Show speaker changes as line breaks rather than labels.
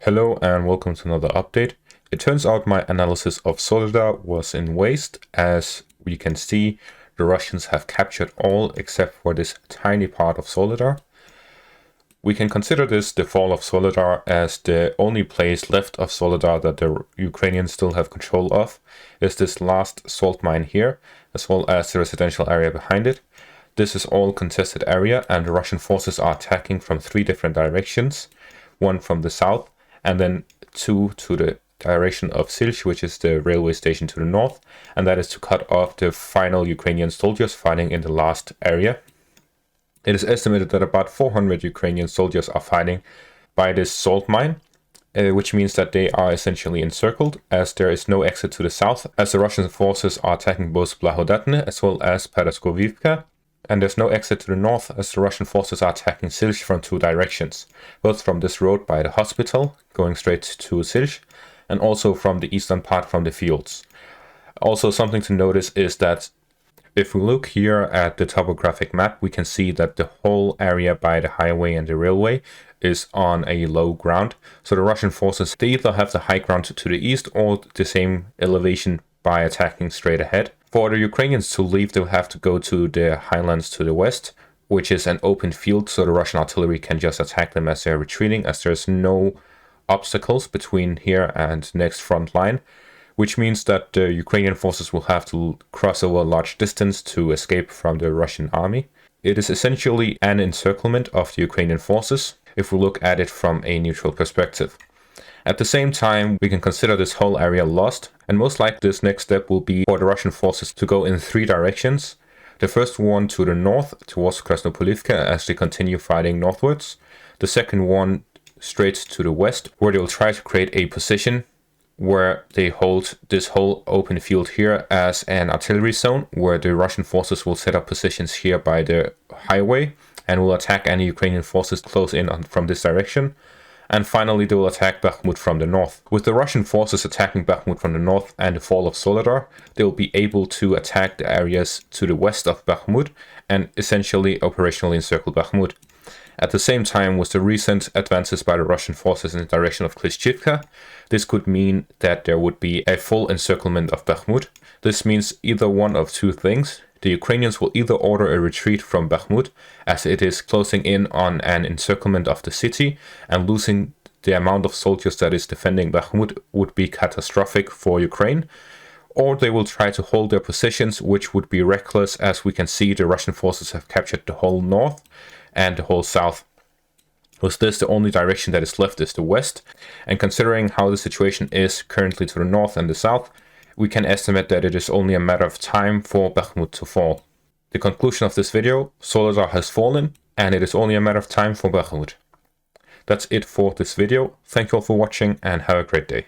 Hello and welcome to another update. It turns out my analysis of Soledar was in waste. As we can see, the Russians have captured all except for this tiny part of Soledar. We can consider this the fall of Soledar, as the only place left of Soledar that the Ukrainians still have control of is this last salt mine here, as well as the residential area behind it. This is all contested area, and the Russian forces are attacking from three different directions. One from the south, and then two to the direction of Silch, which is the railway station to the north, and that is to cut off the final Ukrainian soldiers fighting in the last area. It is estimated that about 400 Ukrainian soldiers are fighting by this salt mine, which means that they are essentially encircled, as there is no exit to the south, as the Russian forces are attacking both Blahodatne as well as Pereskovivka, and there's no exit to the north, as the Russian forces are attacking Silch from two directions, both from this road by the hospital, going straight to Silch, and also from the eastern part from the fields. Also, something to notice is that if we look here at the topographic map, we can see that the whole area by the highway and the railway is on a low ground. So the Russian forces, they either have the high ground to the east or the same elevation by attacking straight ahead. For the Ukrainians to leave, they'll have to go to the highlands to the west, which is an open field, so the Russian artillery can just attack them as they're retreating, as there's no obstacles between here and next front line, which means that the Ukrainian forces will have to cross over a large distance to escape from the Russian army. It is essentially an encirclement of the Ukrainian forces, if we look at it from a neutral perspective. At the same time, we can consider this whole area lost, and most likely this next step will be for the Russian forces to go in three directions. The first one to the north, towards Krasnopolivka, as they continue fighting northwards. The second one straight to the west, where they will try to create a position where they hold this whole open field here as an artillery zone, where the Russian forces will set up positions here by the highway and will attack any Ukrainian forces close in from this direction. And finally, they will attack Bakhmut from the north. With the Russian forces attacking Bakhmut from the north and the fall of Soledar, they will be able to attack the areas to the west of Bakhmut and essentially operationally encircle Bakhmut. At the same time, with the recent advances by the Russian forces in the direction of Klishchivka, this could mean that there would be a full encirclement of Bakhmut. This means either one of two things. The Ukrainians will either order a retreat from Bakhmut, as it is closing in on an encirclement of the city, and losing the amount of soldiers that is defending Bakhmut would be catastrophic for Ukraine, or they will try to hold their positions, which would be reckless, as we can see the Russian forces have captured the whole north and the whole south. With this, the only direction that is left is the west, and considering how the situation is currently to the north and the south, we can estimate that it is only a matter of time for Bakhmut to fall. The conclusion of this video: Soledar has fallen, and it is only a matter of time for Bakhmut. That's it for this video. Thank you all for watching, and have a great day.